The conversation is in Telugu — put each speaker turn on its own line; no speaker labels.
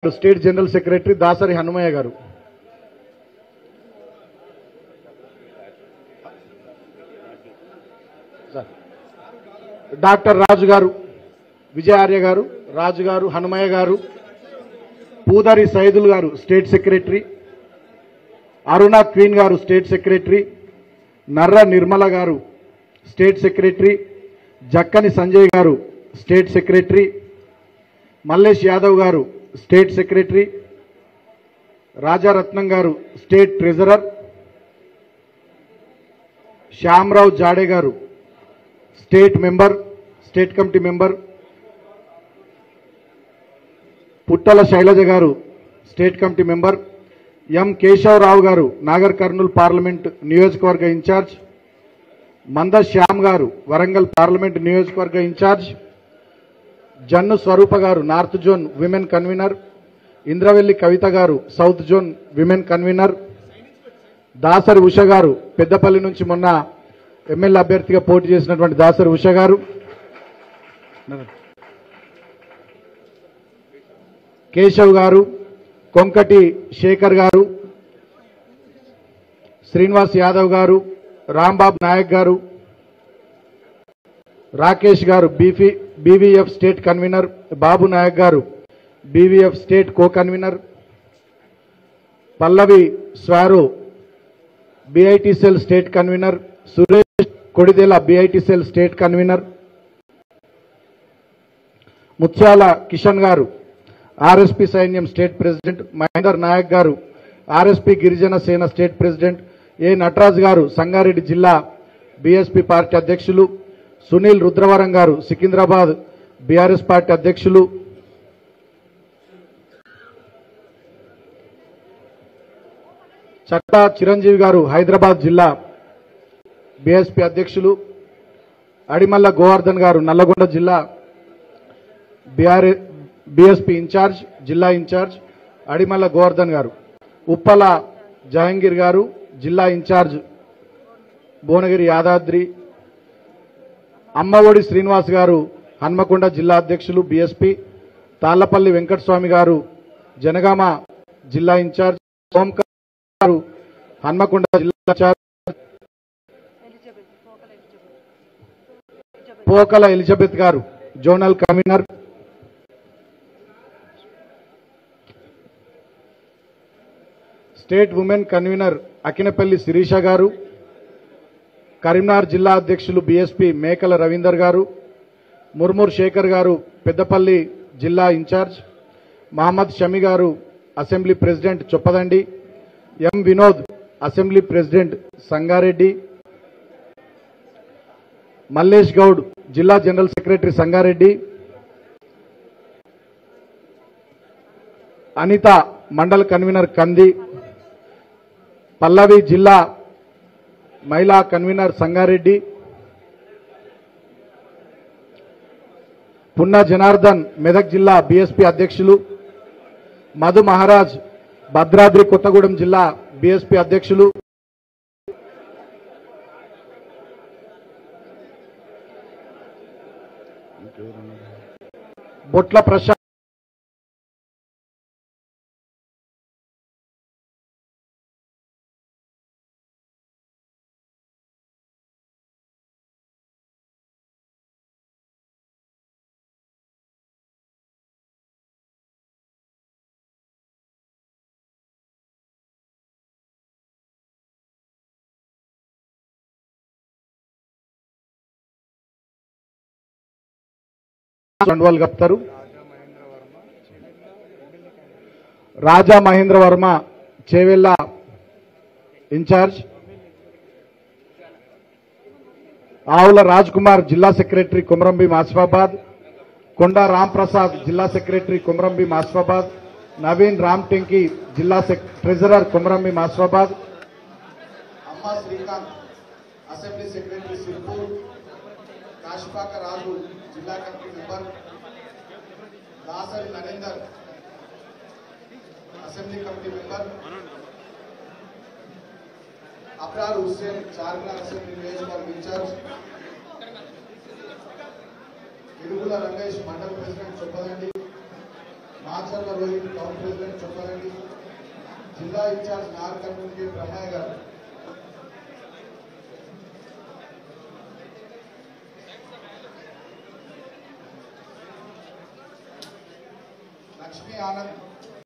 State general secretary Dasari Hanumayya గారు, డాక్టర్ రాజు గారు, విజయార్య గారు, రాజు గారు, హనుమయ్య గారు, పూదారి సైదుల్ గారు స్టేట్ సెక్రటరీ, అరుణ క్వీన్ గారు స్టేట్ సెక్రటరీ, నర్ర నిర్మల గారు స్టేట్ సెక్రటరీ, జక్కని సంజయ్ గారు స్టేట్ సెక్రటరీ, మల్లేష్ యాదవ్ గారు స్టేట్ సెక్రటరీ, రాజారత్నం గారు state treasurer, Shyamarao Jade garu state member, state committee member, Puttala Shailaja garu state committee member, M Keshavarao garu Nagar Kurnool parliament నియోజకవర్గ ఇన్ఛార్జ్, మంద శ్యామ్ గారు వరంగల్ పార్లమెంట్ నియోజకవర్గ in-charge, Jannu Swarupa garu north zone women convener, Indravelli Kavitha garu south zone women convener, Dasari Usha garu Peddapalli నుంచి మొన్న ఎమ్మెల్యే అభ్యర్థిగా పోటీ చేసినటువంటి దాసరి ఉష గారు, కేశవ్ గారు, కొంకటి శేఖర్ గారు, శ్రీనివాస్ యాదవ్ గారు, Rambabu Naik garu, Rakesh garu BVF state convener, Babu Nayak garu BVF state co convener, Pallavi Swaro BIT cell state convener, Suresh Kodidela BIT cell state convener, Mutyala Kishan గారు ఆర్ఎస్పీ సైన్యం స్టేట్ ప్రెసిడెంట్, మహేందర్ నాయక్ గారు ఆర్ఎస్పీ గిరిజన సేన స్టేట్ ప్రెసిడెంట్, ఏ నటరాజ్ గారు సంగారెడ్డి జిల్లా బీఎస్పీ పార్టీ అధ్యక్షులు, సునీల్ రుద్రవరం గారు సికింద్రాబాద్ బీఆర్ఎస్ పార్టీ అధ్యక్షులు, చట్టా చిరంజీవి గారు హైదరాబాద్ జిల్లా బీఎస్పీ అధ్యక్షులు, అడిమల్ల గోవర్ధన్ గారు నల్లగొండ జిల్లా బీఎస్పీ ఇన్ఛార్జ్, జిల్లా ఇన్ఛార్జ్ అడిమల్ల గోవర్ధన్ గారు, ఉప్పల జహంగీర్ గారు జిల్లా ఇన్ఛార్జ్ భువనగిరి యాదాద్రి, అమ్మఒడి శ్రీనివాస్ గారు హన్మకొండ జిల్లా అధ్యక్షులు బీఎస్పీ, తాళ్లపల్లి వెంకటస్వామి గారు జనగామ జిల్లా ఇన్ఛార్జ్, ఓంకార్ గారు హన్మకొండ జిల్లా in-charge, Pokala Elizabeth garu zonal convener, state women convener Akinapalli Shirisha garu, Karimnagar జిల్లా అధ్యక్షులు బీఎస్పీ మేకల రవీందర్ గారు, ముర్మూర్ శేఖర్ గారు పెద్దపల్లి జిల్లా ఇన్ఛార్జ్, మహమ్మద్ షమి గారు assembly president Choppadandi, M Vinod assembly president Sangareddy, Mallesh Goud జిల్లా general secretary Sangareddy, Anitha mandal convener Kandi, Pallavi జిల్లా మహిళా కన్వీనర్ సంగారెడ్డి, పున్న జనార్దన్ మెదక్ జిల్లా బీఎస్పీ అధ్యక్షులు, మధు మహారాజ్ భద్రాద్రి కొత్తగూడెం జిల్లా బీఎస్పీ అధ్యక్షులు, బొట్ల ప్రశాంత్ కండువాలు కప్తారు. రాజా మహేంద్ర వర్మ చేవెళ్ళ ఇన్ఛార్జ్, ఆవుల రాజ్ కుమార్ జిల్లా సెక్రటరీ కుమరంభీం ఆసిఫాబాద్, కొండా రామ్ ప్రసాద్ జిల్లా సెక్రటరీ కుమరంభీం ఆసిఫాబాద్, నవీన్ రామ్ టెంకి జిల్లా treasurer Kumarambheem Asifabad, Amma Srikanth assembly secretary Sirpur, Kashipaka Raju జిల్లా committee member, Dasari Narender assembly committee member, Abrar Hussain Charminar assembly నియోజకవర్గ in-charge, Irugula Rangesh mandal president Choppadandi, Macharla Rohit town president చెప్పారండి. జిల్లా ఇన్ఛార్జ్ నార్ కర్నూలు కె బ్రహ్మయ్య గారు, లక్ష్మీ ఆనంద్